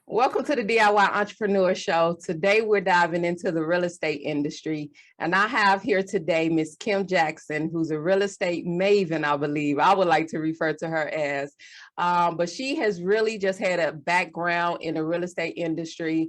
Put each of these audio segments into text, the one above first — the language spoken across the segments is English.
Welcome to the DIY Entrepreneur Show. Today we're diving into the real estate industry, and I have here today Miss Kim Jackson, who's a real estate maven, I believe. I would like to refer to her as, but she has really just had a background in the real estate industry.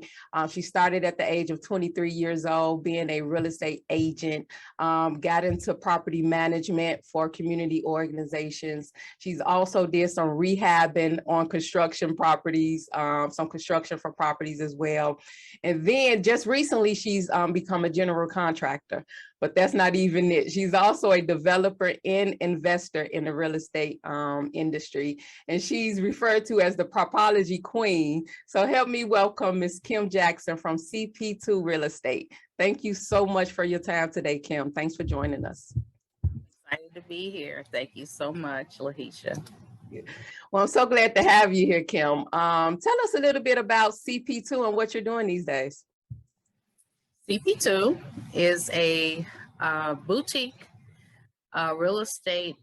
She started at the age of 23 years old, being a real estate agent, got into property management for community organizations. She's also did some rehabbing on construction properties, some construction for properties as well. And then just recently, she's become a general contractor, but that's not even it. She's also a developer and investor in the real estate industry. And she's referred to as the propology queen. So help me welcome Miss Kim Jackson from CP2 Real Estate. Thank you so much for your time today, Kim. Thanks for joining us. Excited to be here. Thank you so much, Lahisha. Well, I'm so glad to have you here, Kim. Tell us a little bit about CP2 and what you're doing these days. CP2 is a boutique real estate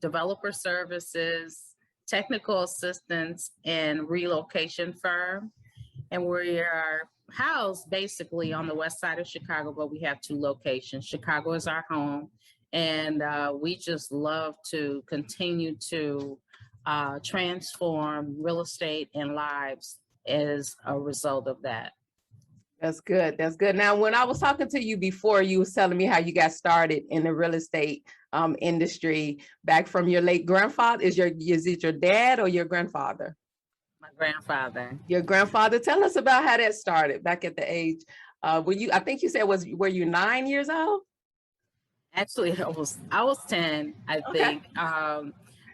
developer services, technical assistance, and relocation firm. And we are housed basically on the west side of Chicago, but we have two locations. Chicago is our home, and we just love to continue to transform real estate and lives as a result of that. That's good. That's good. Now, when I was talking to you before, you was telling me how you got started in the real estate industry back from your late grandfather. Is it your dad or your grandfather? My grandfather. Your grandfather. Tell us about how that started back at the age. I think you said were you 9 years old? Actually, I was 10, I think.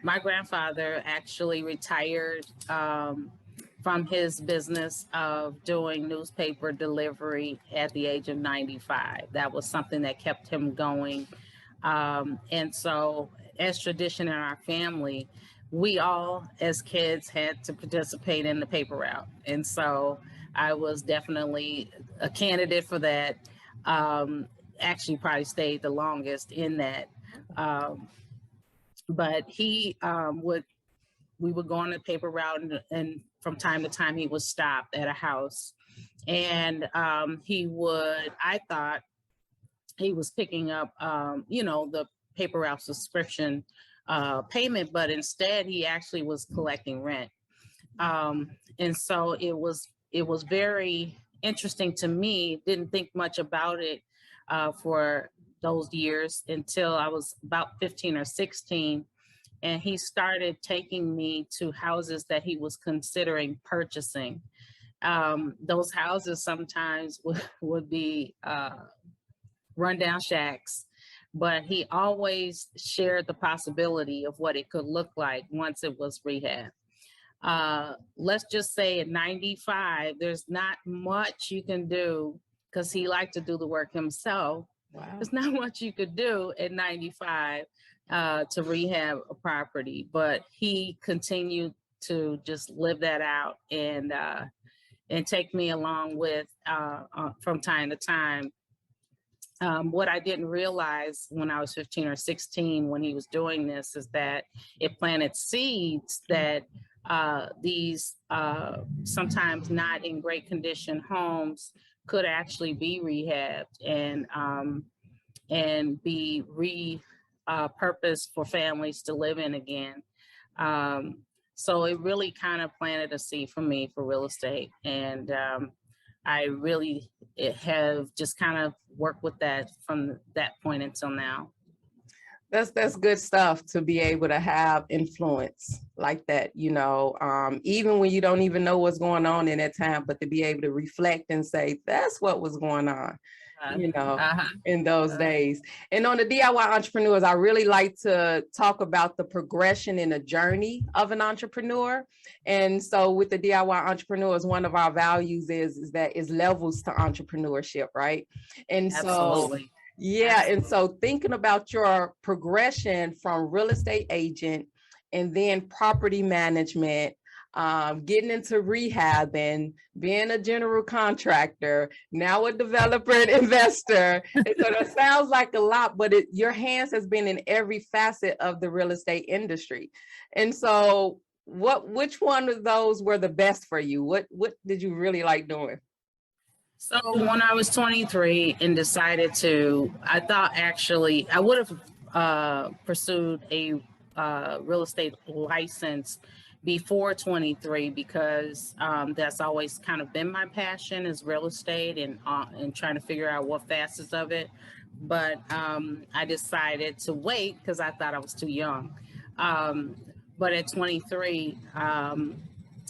My grandfather actually retired from his business of doing newspaper delivery at the age of 95. That was something that kept him going. And so, as tradition in our family, we all, as kids, had to participate in the paper route. And so I was definitely a candidate for that. Actually, probably stayed the longest in that. But we would go on the paper route, and from time to time he would stop at a house, and I thought he was picking up, the paper route subscription payment, but instead he actually was collecting rent. And so it was very interesting to me. Didn't think much about it for those years until I was about 15 or 16. And he started taking me to houses that he was considering purchasing. Those houses sometimes would be rundown shacks, but he always shared the possibility of what it could look like once it was rehab. Let's just say at 95, there's not much you can do, because he liked to do the work himself. Wow. There's not much you could do at 95 to rehab a property, but he continued to just live that out and take me along with from time to time. What I didn't realize when I was 15 or 16 when he was doing this is that it planted seeds that these sometimes not in great condition homes could actually be rehabbed and be repurposed for families to live in again. So it really kind of planted a seed for me for real estate. And I really have just kind of worked with that from that point until now. That's good stuff to be able to have influence like that, even when you don't even know what's going on in that time, but to be able to reflect and say, that's what was going on, in those days. And on the DIY Entrepreneurs, I really like to talk about the progression in the journey of an entrepreneur. And so with the DIY Entrepreneurs, one of our values is levels to entrepreneurship, right? And Absolutely. Yeah. And so thinking about your progression from real estate agent and then property management, getting into rehab and being a general contractor, now a developer and investor. And so that sounds like a lot, but your hands has been in every facet of the real estate industry. And so which one of those were the best for you? What did you really like doing? So when I was 23 and decided to, I thought actually I would have pursued a real estate license before 23 because that's always kind of been my passion is real estate and trying to figure out what facets of it. But I decided to wait because I thought I was too young. But at 23,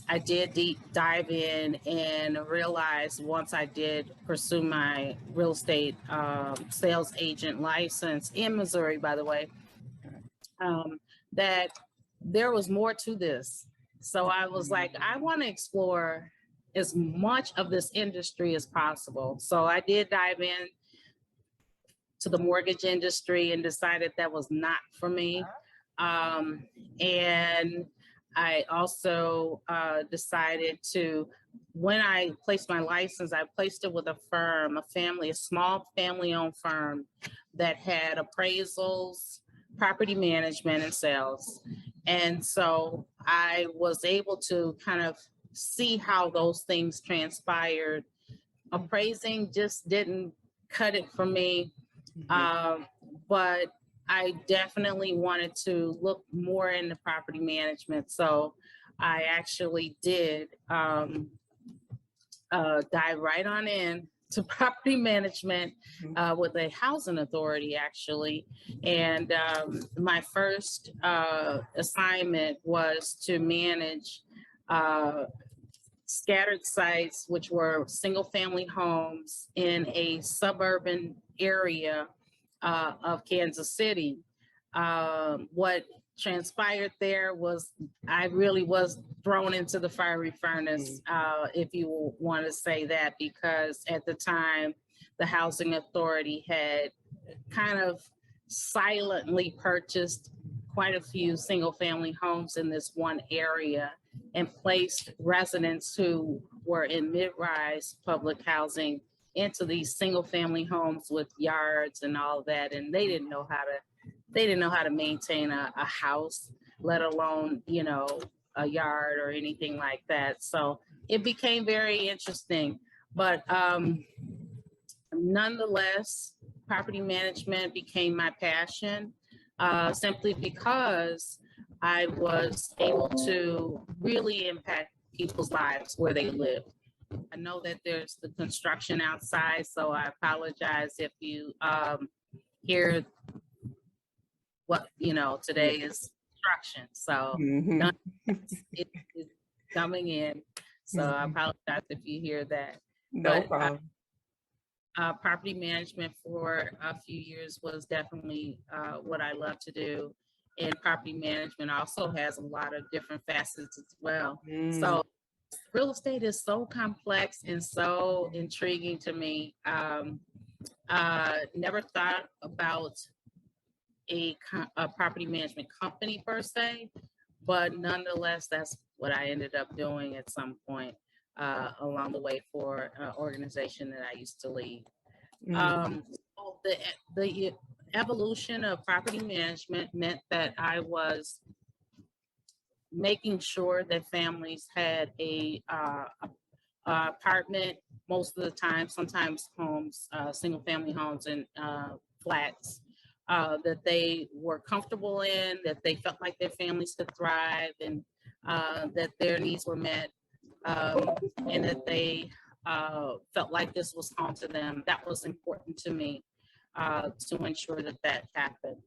I did deep dive in and realized once I did pursue my real estate sales agent license in Missouri, by the way, that there was more to this. So I was like, I want to explore as much of this industry as possible. So I did dive in to the mortgage industry and decided that was not for me. And I also decided to, when I placed my license, I placed it with a firm, a small family-owned firm that had appraisals, property management, and sales. And so I was able to kind of see how those things transpired. Appraising just didn't cut it for me, but I definitely wanted to look more into property management. So I actually did dive right on in to property management with a housing authority, actually. And my first assignment was to manage scattered sites, which were single family homes in a suburban area of Kansas City. What transpired there was I really was thrown into the fiery furnace, if you want to say that, because at the time, the housing authority had kind of silently purchased quite a few single family homes in this one area and placed residents who were in mid-rise public housing into these single family homes with yards and all of that. And they didn't know how to maintain a house, let alone, a yard or anything like that. So it became very interesting, but nonetheless, property management became my passion simply because I was able to really impact people's lives where they live. I know that there's the construction outside, so I apologize if you hear what, today is construction. So it's coming in. So I apologize if you hear that. No problem. Property management for a few years was definitely what I love to do. And property management also has a lot of different facets as well. So real estate is so complex and so intriguing to me. Never thought about a property management company per se, but nonetheless, that's what I ended up doing at some point along the way for an organization that I used to lead. So the evolution of property management meant that I was making sure that families had a apartment most of the time, sometimes homes, single family homes and flats that they were comfortable in, that they felt like their families could thrive and that their needs were met and that they felt like this was home to them. That was important to me to ensure that that happened.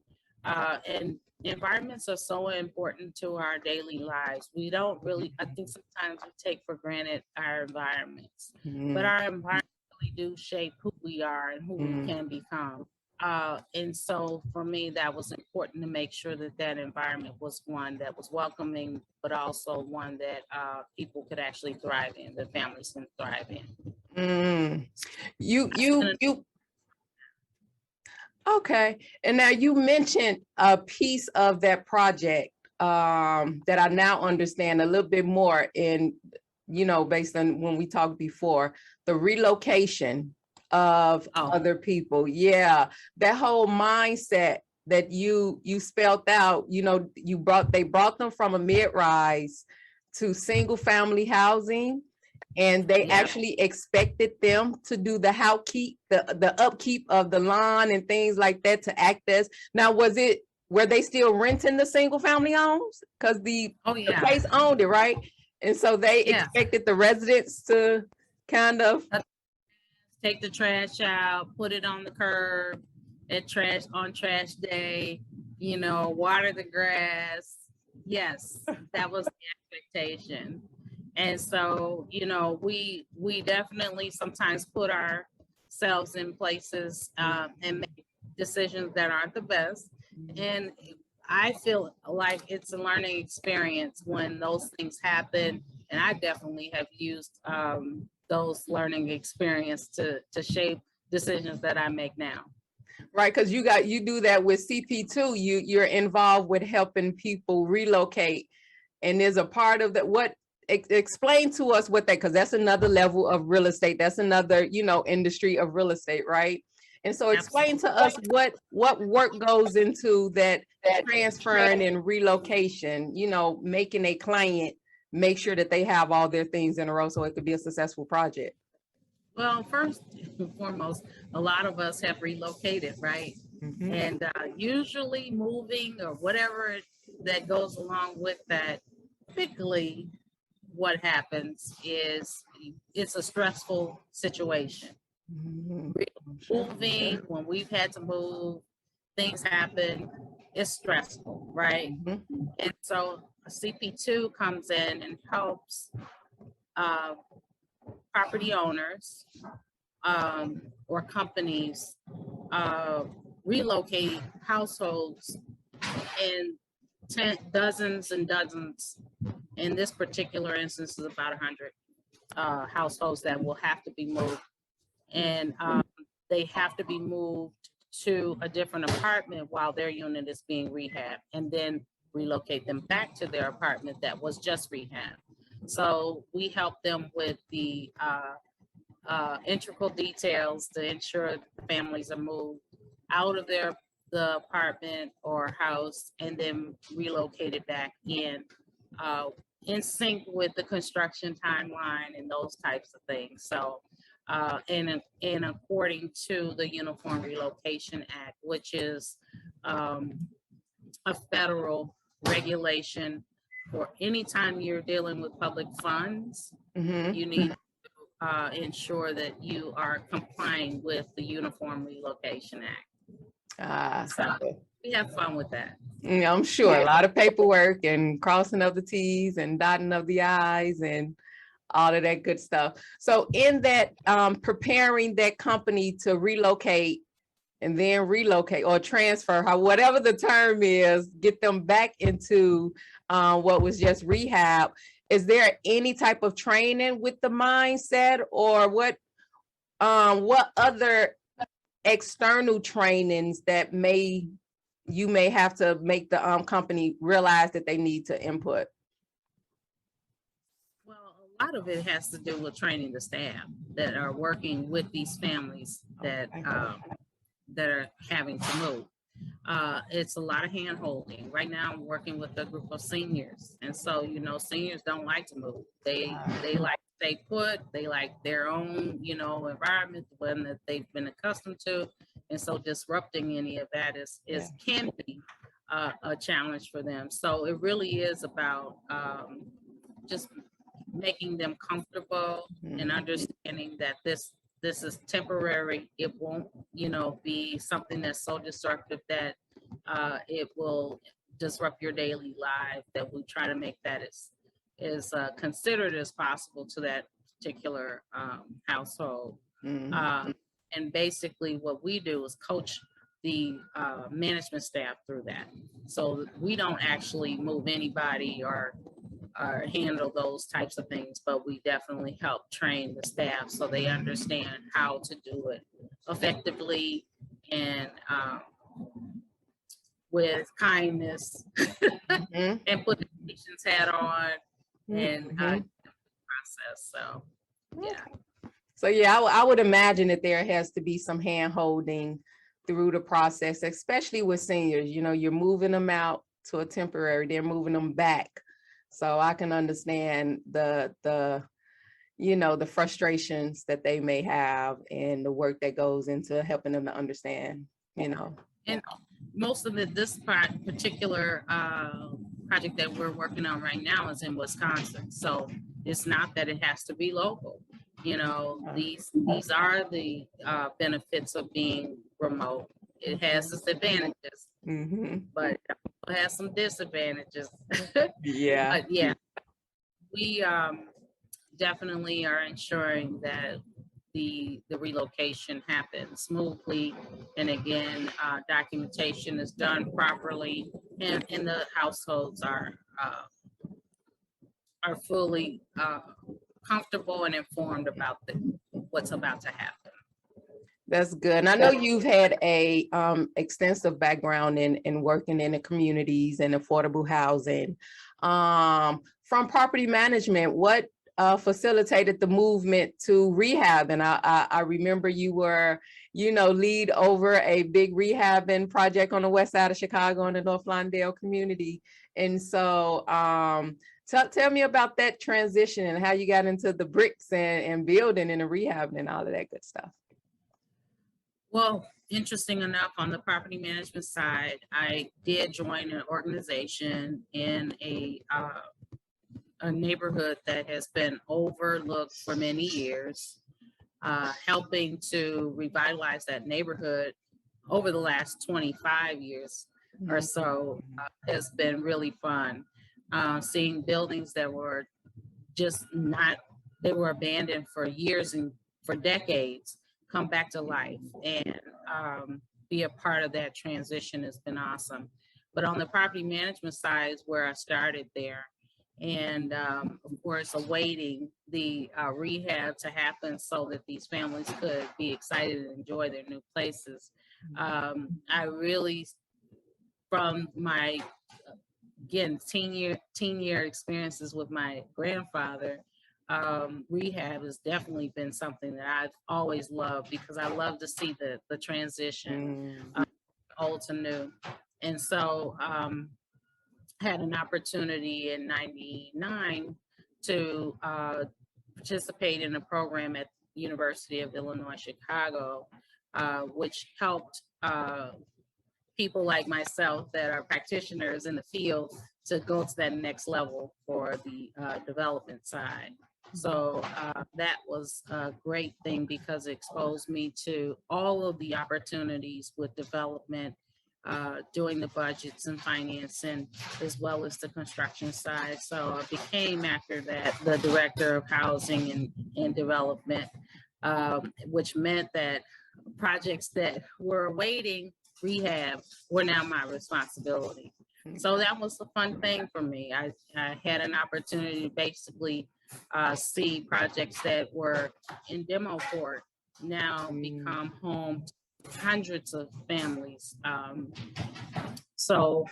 And environments are so important to our daily lives. We don't really, I think sometimes we take for granted our environments, but our environments really do shape who we are and who we can become. And so for me, that was important to make sure that that environment was one that was welcoming, but also one that people could actually thrive in, that families can thrive in. Okay. And now you mentioned a piece of that project that I now understand a little bit more in, based on when we talked before, the relocation of other people. Yeah, that whole mindset that you spelled out, you know, they brought them from a mid-rise to single family housing, and they actually expected them to do the the upkeep of the lawn and things like that to act as. Now, were they still renting the single family homes? Because the place owned it, right? And so they expected the residents to kind of take the trash out, put it on the curb on trash day, you know, water the grass. Yes, that was the expectation. And so, you know, we definitely sometimes put ourselves in places and make decisions that aren't the best. And I feel like it's a learning experience when those things happen. And I definitely have used those learning experience to shape decisions that I make now. Right, because you do that with CP2. You're involved with helping people relocate, and there's a part of that. What explain to us what that, because that's another level of real estate. That's another, you know, industry of real estate, right? And so explain to us what work goes into that transferring and relocation, you know, making a client make sure that they have all their things in a row so it could be a successful project. Well, first and foremost, a lot of us have relocated, right? Mm-hmm. And usually moving or whatever that goes along with that, typically what happens is it's a stressful situation. Mm-hmm. Moving, when we've had to move, things happen, it's stressful, right? Mm-hmm. And so CP2 comes in and helps property owners or companies relocate households in dozens and dozens. In this particular instance, is about 100 households that will have to be moved, and they have to be moved to a different apartment while their unit is being rehabbed, and then relocate them back to their apartment that was just rehabbed. So we help them with the integral details to ensure the families are moved out of the apartment or house and then relocated back in sync with the construction timeline and those types of things. So and according to the Uniform Relocation Act, which is a federal regulation for any time you're dealing with public funds, mm-hmm. you need to ensure that you are complying with the Uniform Relocation Act. So we have fun with that. Yeah, I'm sure. A lot of paperwork and crossing of the T's and dotting of the I's and all of that good stuff. So in that preparing that company to relocate and then relocate or transfer, whatever the term is, get them back into what was just rehab. Is there any type of training with the mindset, or what other external trainings that you may have to make the company realize that they need to input? Well, a lot of it has to do with training the staff that are working with these families that are having to move. It's a lot of hand holding. Right now I'm working with a group of seniors. And so, you know, seniors don't like to move. They like to stay put. They like their own, you know, environment, the one that they've been accustomed to. And so disrupting any of that can be a challenge for them. So it really is about just making them comfortable and understanding that this is temporary. It won't, you know, be something that's so disruptive that it will disrupt your daily life, that we try to make that as considered as possible to that particular household. Mm-hmm. And basically what we do is coach the management staff through that. So we don't actually move anybody or handle those types of things, but we definitely help train the staff so they understand how to do it effectively and with kindness mm-hmm. and put the patient's hat on and process. So yeah. So yeah, I would imagine that there has to be some hand holding through the process, especially with seniors. You know, you're moving them out to a temporary, they're moving them back. So I can understand the you know, the frustrations that they may have and the work that goes into helping them to understand, you know. And most of this particular project that we're working on right now is in Wisconsin. So it's not that it has to be local. You know, these are the benefits of being remote. It has its advantages, but it has some disadvantages. Yeah. But yeah, we definitely are ensuring that the relocation happens smoothly, and again, documentation is done properly, and the households are fully comfortable and informed about what's about to happen. That's good. And I know you've had a extensive background in working in the communities and affordable housing. From property management, what facilitated the movement to rehab? And I remember you were, you know, lead over a big rehabbing project on the west side of Chicago in the North Lawndale community. And so tell me about that transition and how you got into the bricks and building and the rehab and all of that good stuff. Well, interesting enough, on the property management side, I did join an organization in a neighborhood that has been overlooked for many years, helping to revitalize that neighborhood over the last 25 years or so has been really fun. Seeing buildings that were just not, they were abandoned for years and for decades, come back to life, and be a part of that transition has been awesome. But on the property management side is where I started there. And of course, awaiting the rehab to happen so that these families could be excited and enjoy their new places. I really, from my, again, teen year experiences with my grandfather, rehab has definitely been something that I've always loved, because I love to see the transition old to new. And so had an opportunity in '99 to participate in a program at the University of Illinois, Chicago, which helped people like myself that are practitioners in the field to go to that next level for the development side. So that was a great thing, because it exposed me to all of the opportunities with development, doing the budgets and financing, as well as the construction side. So I became, after that, the director of housing and development, which meant that projects that were awaiting rehab were now my responsibility. So that was a fun thing for me. I had an opportunity to basically see projects that were in demo court now become home to hundreds of families. So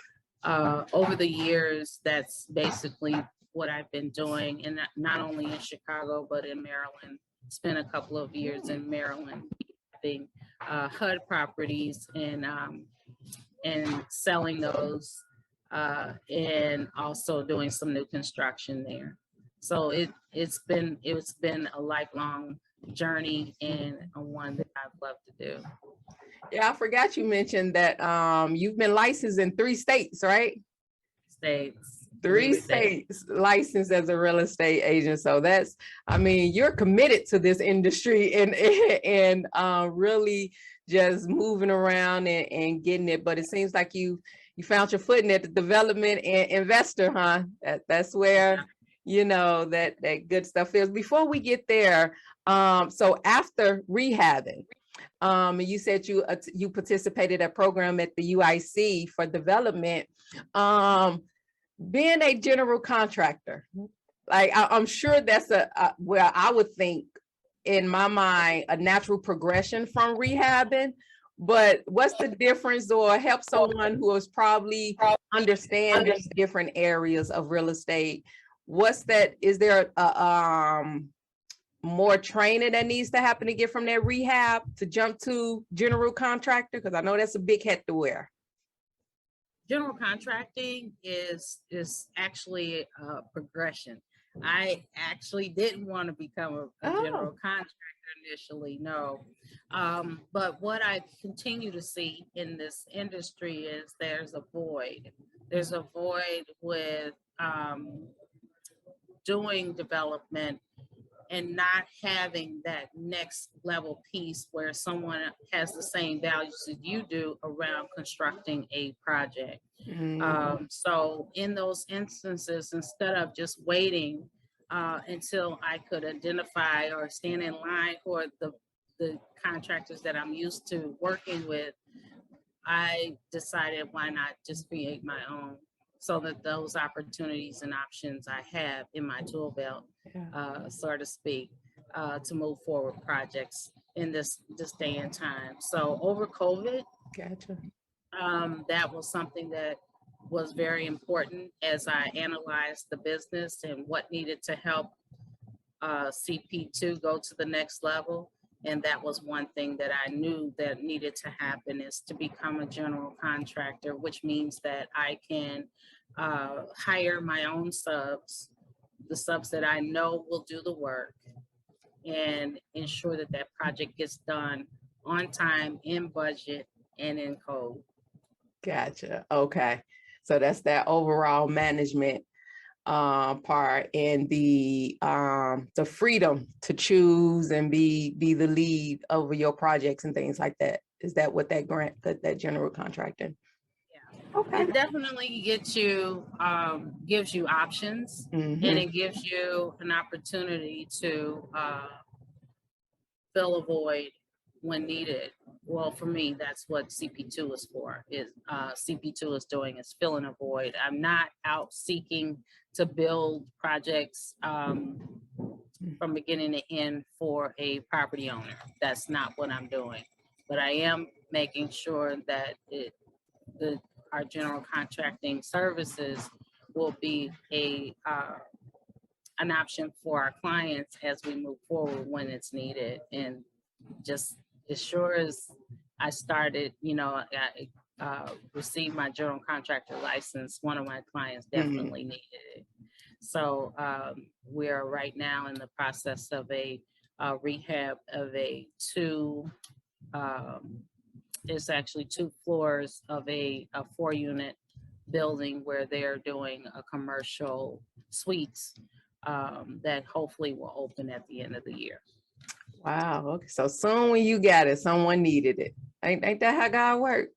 over the years, that's basically what I've been doing, and not only in Chicago, but in Maryland. Spent a couple of years in Maryland, having HUD properties and selling those, and also doing some new construction there. So it's been a lifelong journey, and one that I've loved to do. Yeah, I forgot you mentioned that you've been licensed in 3 states, right? States. 3 states licensed as a real estate agent. So that's, I mean, you're committed to this industry and really just moving around and getting it. But it seems like you found your footing at the development and investor, huh? That's where, you know, that good stuff is. Before we get there, so after rehabbing, you said you participated in a program at the UIC for development. Being a general contractor, like I'm sure that's where I would think, in my mind, a natural progression from rehabbing. But what's the difference, or help someone who is probably understanding different areas of real estate? What's that? Is there a more training that needs to happen to get from that rehab to jump to general contractor? Because I know that's a big hat to wear. General contracting is actually a progression. I actually didn't want to become a general contractor initially, no. But what I continue to see in this industry is there's a void. There's a void with doing development and not having that next level piece where someone has the same values that you do around constructing a project. So in those instances, instead of just waiting until I could identify or stand in line for the contractors that I'm used to working with, I decided why not just create my own, so that those opportunities and options I have in my tool belt, so to speak, to move forward projects in this day and time. So over COVID, Gotcha. that was something that was very important as I analyzed the business and what needed to help CP2 go to the next level. And that was one thing that I knew that needed to happen, is to become a general contractor, which means that I can hire my own subs, the subs that I know will do the work, and ensure that that project gets done on time, in budget, and in code. Gotcha. Okay. So that's that overall management part, and the freedom to choose and be the lead over your projects and things like that. Is that what that that general contracting? Yeah. Okay. It definitely gets you, gives you options, and it gives you an opportunity to fill a void when needed. Well, for me, that's what CP2 is for. Is CP2 is doing, is filling a void. I'm not out seeking to build projects from beginning to end for a property owner. That's not what I'm doing. But I am making sure that our general contracting services will be an option for our clients as we move forward when it's needed. And just as sure as I started, I received my general contractor license, one of my clients definitely needed it. So we are right now in the process of a rehab of it's actually 2 floors of a 4-unit building where they're doing a commercial suites that hopefully will open at the end of the year. Wow. Okay. So soon when you got it, someone needed it. Ain't that how God works?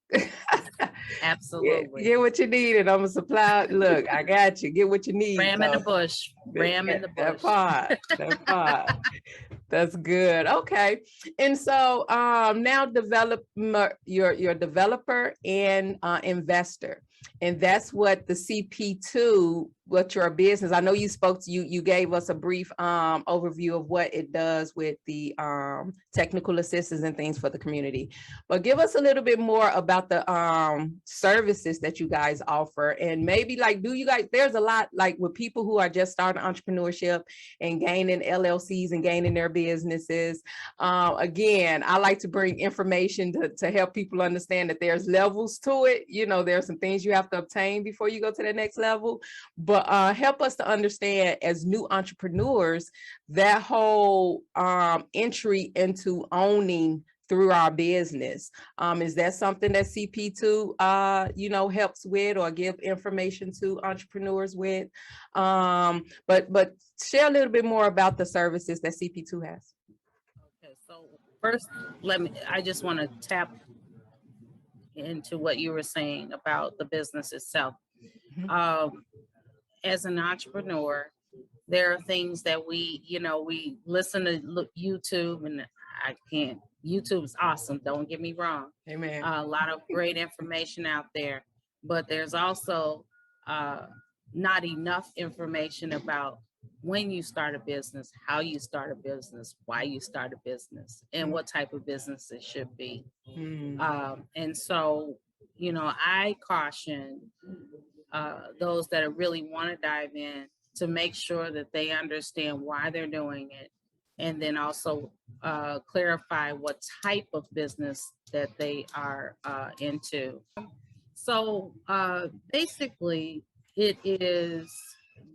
Absolutely. Get what you need and I'm gonna supply. Look, I got you. Get what you need. Ram in the bush. Ram in the bush. That part. That's good. Okay. And so now you're developer and investor. And that's what the CP2, what your business, I know you you gave us a brief overview of what it does with the technical assistance and things for the community. But give us a little bit more about the services that you guys offer, and maybe like, there's a lot like with people who are just starting entrepreneurship and gaining LLCs and gaining their businesses. Again, I like to bring information to help people understand that there's levels to it. There's some things you have to obtain before you go to the next level, but help us to understand as new entrepreneurs, that whole entry into owning through our business. Is that something that CP2 helps with or give information to entrepreneurs with? But share a little bit more about the services that CP2 has. Okay, so first I just want to tap into what you were saying about the business itself. As an entrepreneur, there are things that we listen to YouTube, and YouTube is awesome. Don't get me wrong. Amen. A lot of great information out there, but there's also not enough information about when you start a business, how you start a business, why you start a business, and what type of business it should be. And so, I caution those that really want to dive in to make sure that they understand why they're doing it, and then also clarify what type of business that they are into. So basically, it is,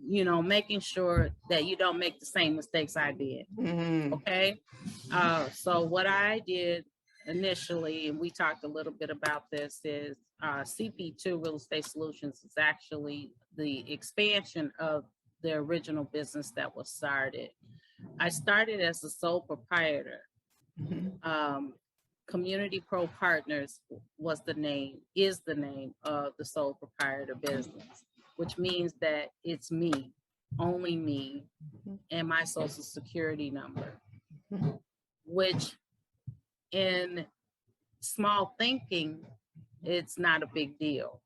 making sure that you don't make the same mistakes I did. Mhm. Okay. So what I did initially, and we talked a little bit about this, is CP2 Real Estate Solutions is actually the expansion of the original business that was started. I started as a sole proprietor. Mhm. Community Pro Partners was the name, is the name of the sole proprietor business, which means that it's me, only me, and my social security number, Mhm. which in small thinking, it's not a big deal.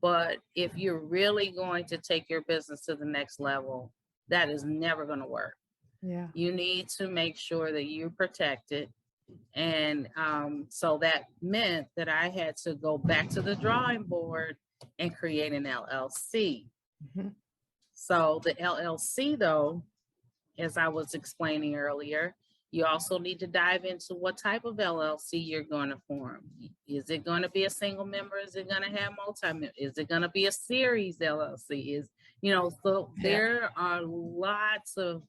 But if you're really going to take your business to the next level, that is never going to work. Yeah. You need to make sure that you're protected. And so that meant that I had to go back to the drawing board and create an LLC. Mhm. So the LLC, though, as I was explaining earlier, you also need to dive into what type of LLC you're going to form. Is it going to be a single member? Is it going to have multi? Is it going to be a series LLC? So Yeah. there are lots of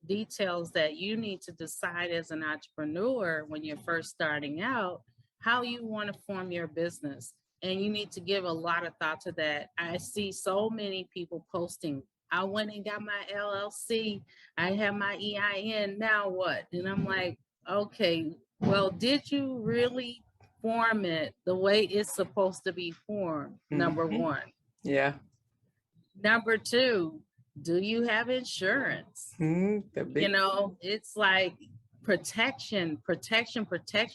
details that you need to decide as an entrepreneur when you're first starting out, how you want to form your business. And you need to give a lot of thought to that. I see so many people posting, I went and got my LLC, I have my EIN, now what? And I'm like, okay, well, did you really form it the way it's supposed to be formed? Number Mhm. one. Yeah. Number two, do you have insurance? Mhm. The big. It's like protection.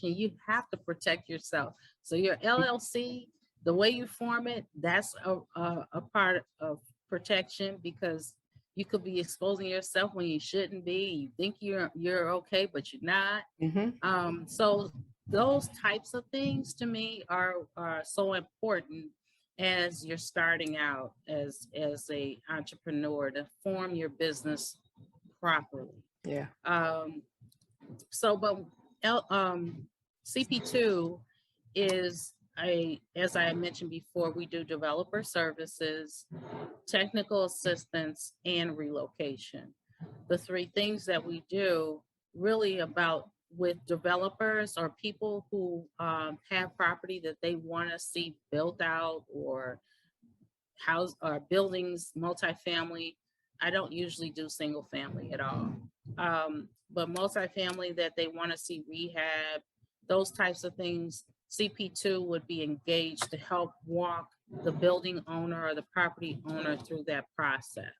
You have to protect yourself. So your LLC, the way you form it, that's a part of protection, because you could be exposing yourself when you shouldn't be. You think you're okay, but you're not. Mhm. So those types of things to me are so important as you're starting out as a entrepreneur, to form your business properly. Yeah. But CP2 is as I mentioned before, we do developer services, technical assistance, and relocation. The three things that we do really about with developers or people who have property that they want to see built out, or house or buildings, multifamily. I don't usually do single family at all. But multifamily that they want to see rehab, those types of things, CP2 would be engaged to help walk the building owner or the property owner through that process.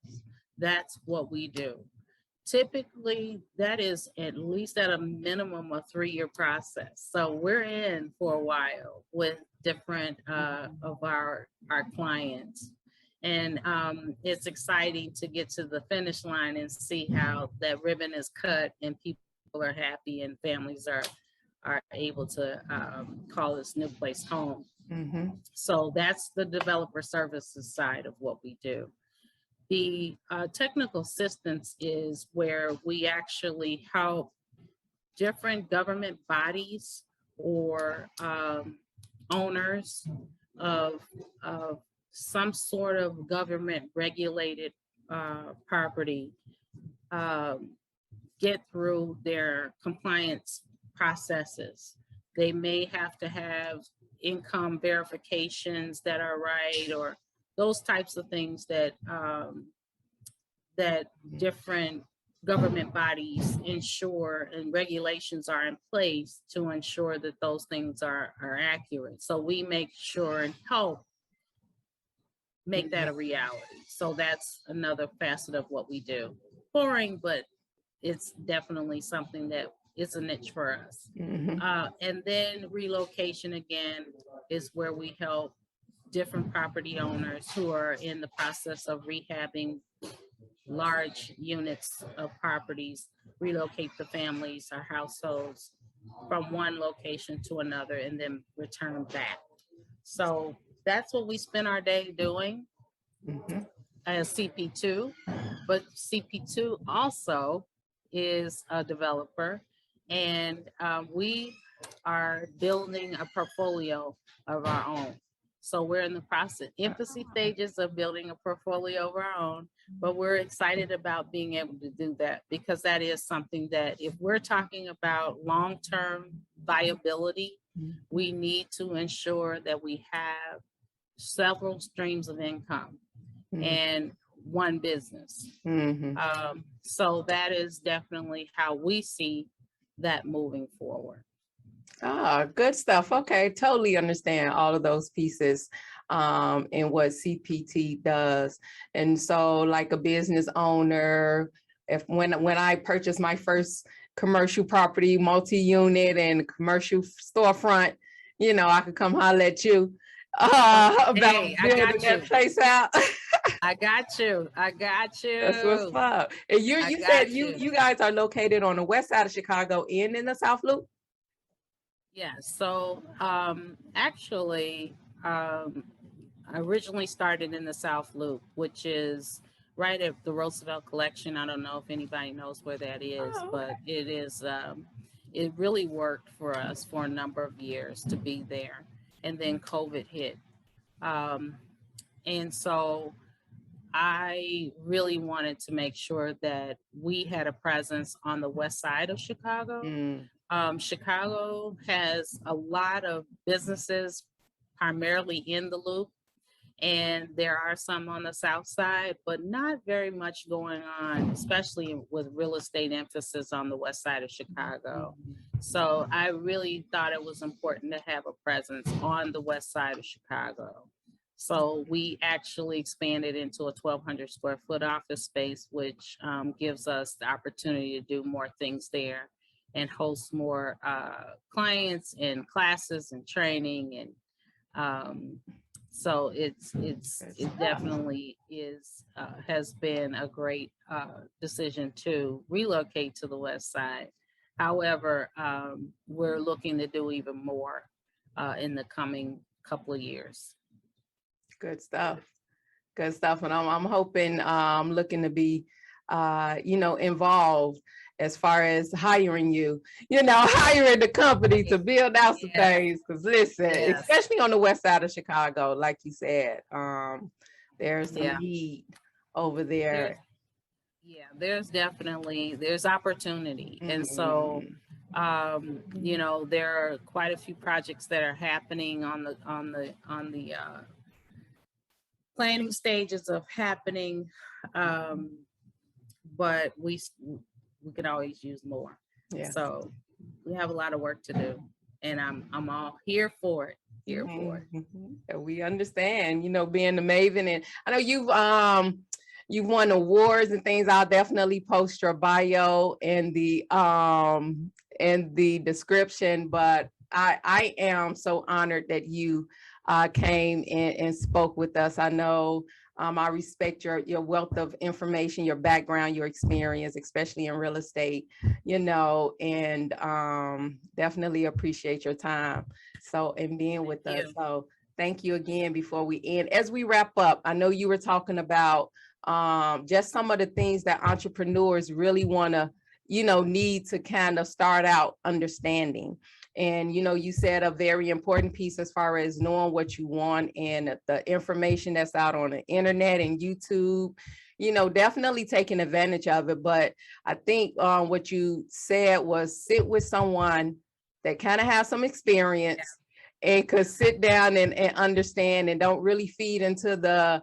That's what we do. Typically, that is at least at a minimum a 3-year process. So we're in for a while with different of our clients. And it's exciting to get to the finish line and see how that ribbon is cut and people are happy and families are able to call this new place home. Mhm. So that's the developer services side of what we do. The technical assistance is where we actually help different government bodies or owners of some sort of government regulated property get through their compliance processes. They may have to have income verifications that are right, or those types of things that different government bodies ensure, and regulations are in place to ensure that those things are accurate. So we make sure and help make that a reality. So that's another facet of what we do. Boring, but it's definitely something that is a niche for us. Mhm. And then relocation again is where we help different property owners who are in the process of rehabbing large units of properties, relocate the families or households from one location to another and then return back. So that's what we spend our day doing Mhm. as CP2. But CP2 also is a developer, and we are building a portfolio of our own. So we're in the process, infancy stages of building a portfolio of our own, but we're excited about being able to do that, because that is something that if we're talking about long-term viability, we need to ensure that we have several streams of income and one business. So that is definitely how we see that moving forward. Ah, good stuff. Okay, totally understand all of those pieces and what CP2 does. And so, like a business owner, when I purchased my first commercial property, multi-unit and commercial storefront, you know, I could come holler at you about building that place out. I got you. That's what's up. And you said you guys are located on the west side of Chicago and in the South Loop? Yeah, so actually, I originally started in the South Loop, which is right at the Roosevelt Collection. I don't know if anybody knows where that is, but it is, it really worked for us for a number of years to be there. And then COVID hit. And so I really wanted to make sure that we had a presence on the west side of Chicago. Chicago has a lot of businesses primarily in the Loop, and there are some on the south side, but not very much going on, especially with real estate emphasis on the west side of Chicago. So I really thought it was important to have a presence on the west side of Chicago. So we actually expanded into a 1,200 square foot office space, which gives us the opportunity to do more things there and host more clients and classes and training. And so it definitely is has been a great decision to relocate to the west side. However, we're looking to do even more in the coming couple of years. Good stuff. Good stuff. And I'm hoping, looking to be, you know, involved as far as hiring you, you know, hiring the company to build out some things. Because listen, especially on the west side of Chicago, like you said, there's some need over there. There's definitely, there's opportunity. And so, you know, there are quite a few projects that are happening on the planning stages of happening, but we could always use more. So we have a lot of work to do, and I'm all here for it. We understand, you know, being the Maven, and I know you've won awards and things. I'll definitely post your bio in the description, but I am so honored that you came in and spoke with us. I know I respect your wealth of information, your background, your experience, especially in real estate, you know, and definitely appreciate your time. So, and being with us. So thank you again. Before we end, as we wrap up, I know you were talking about just some of the things that entrepreneurs really want to, you know, need to kind of start out understanding. And, you know, you said a very important piece as far as knowing what you want and the information that's out on the internet and YouTube, you know, definitely taking advantage of it. But I think what you said was sit with someone that kind of has some experience and could sit down and understand, and don't really feed into the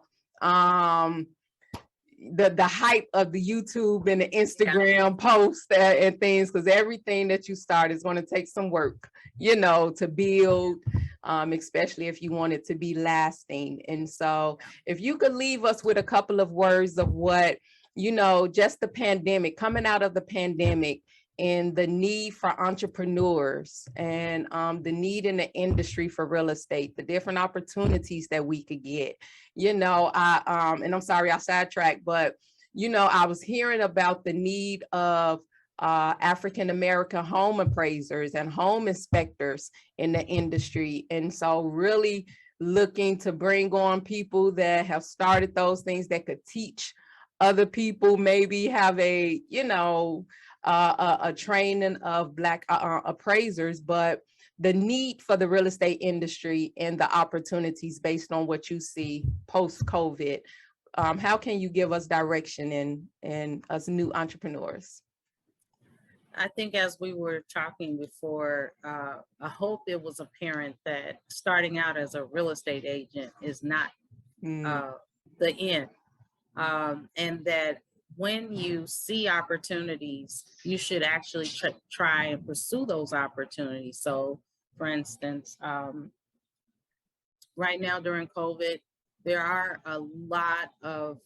hype of the YouTube and the Instagram posts and things, because everything that you start is going to take some work, you know, to build, especially if you want it to be lasting. And so if you could leave us with a couple of words of what, you know, just the pandemic, coming out of the pandemic, and the need for entrepreneurs, and the need in the industry for real estate, the different opportunities that we could get, you know, and I'm sorry I sidetracked, but, you know, I was hearing about the need of African-American home appraisers and home inspectors in the industry. And so really looking to bring on people that have started those things that could teach other people, maybe have a, you know, a training of Black appraisers, but the need for the real estate industry and the opportunities based on what you see post-COVID. How can you give us direction in us new entrepreneurs? I think as we were talking before, I hope it was apparent that starting out as a real estate agent is not the end. And that when you see opportunities, you should actually try and pursue those opportunities. So, for instance, right now during COVID, there are a lot of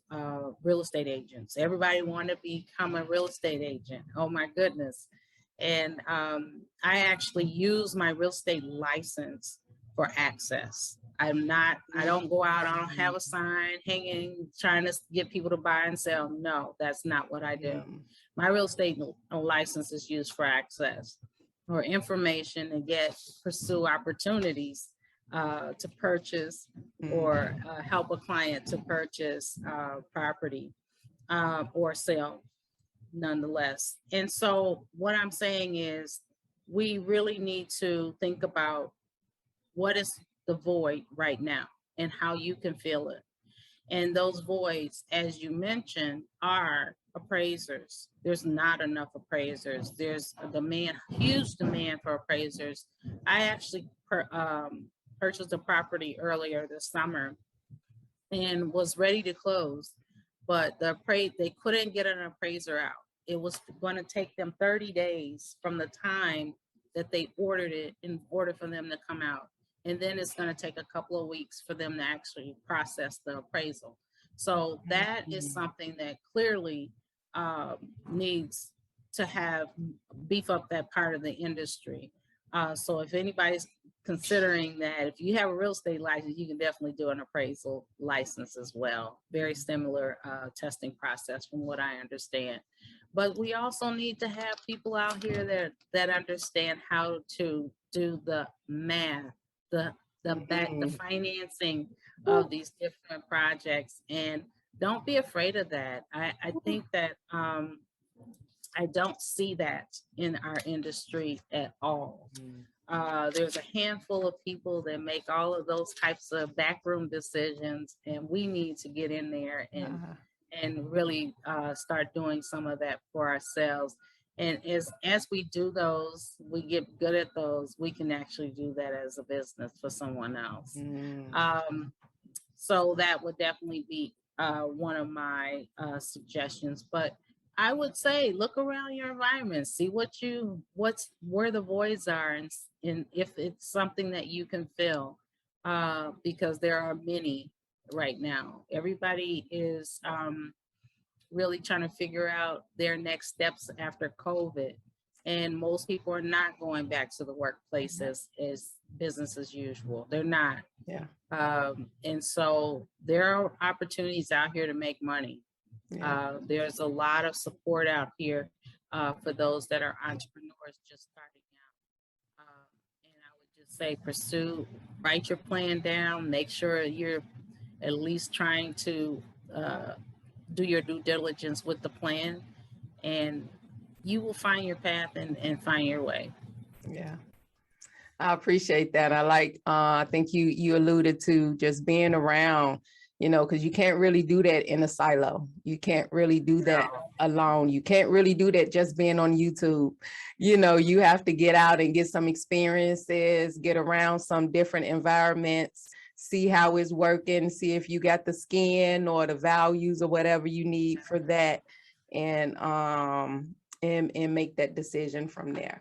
real estate agents. Everybody want to become a real estate agent. Oh my goodness. And I actually use my real estate license for access. I don't go out, I don't have a sign hanging, trying to get people to buy and sell. No, that's not what I do. My real estate license is used for access or information and pursue opportunities to purchase or help a client to purchase property or sell nonetheless. And so what I'm saying is we really need to think about what is the void right now and how you can fill it. And those voids, as you mentioned, are appraisers. There's not enough appraisers. There's a demand, huge demand for appraisers. I actually purchased a property earlier this summer and was ready to close, but they couldn't get an appraiser out. It was going to take them 30 days from the time that they ordered it in order for them to come out. And then it's going to take a couple of weeks for them to actually process the appraisal. So that is something that clearly needs to beef up that part of the industry. So if anybody's considering that, if you have a real estate license, you can definitely do an appraisal license as well. Very similar testing process from what I understand. But we also need to have people out here that understand how to do the math, the financing of these different projects. And don't be afraid of that. I think that I don't see that in our industry at all. There's a handful of people that make all of those types of backroom decisions, and we need to get in there and really start doing some of that for ourselves. And as we do those, we get good at those, we can actually do that as a business for someone else. So that would definitely be one of my suggestions. But I would say look around your environment, see where the voids are, and if it's something that you can fill, because there are many right now. Everybody is really trying to figure out their next steps after COVID. And most people are not going back to the workplace as business as usual. They're not. And so there are opportunities out here to make money. There's a lot of support out here for those that are entrepreneurs just starting out. And I would just say write your plan down, make sure you're at least trying to do your due diligence with the plan, and you will find your path and find your way. Yeah. I appreciate that. I think you alluded to just being around, because you can't really do that in a silo. You can't really do that alone. You can't really do that just being on YouTube. You have to get out and get some experiences, get around some different environments, see how it's working, see if you got the skin or the values or whatever you need for that, and make that decision from there.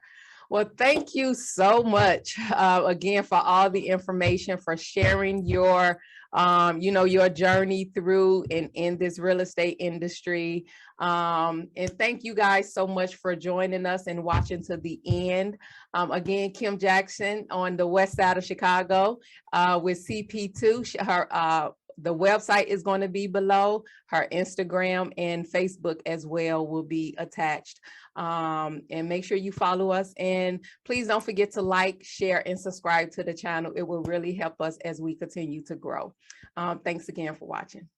Well, thank you so much again for all the information, for sharing your your journey through and in this real estate industry. And thank you guys so much for joining us and watching to the end. Again, Kim Jackson on the west side of Chicago with CP2. The website is going to be below. Her Instagram and Facebook as well will be attached. And make sure you follow us. And please don't forget to like, share, and subscribe to the channel. It will really help us as we continue to grow. Thanks again for watching.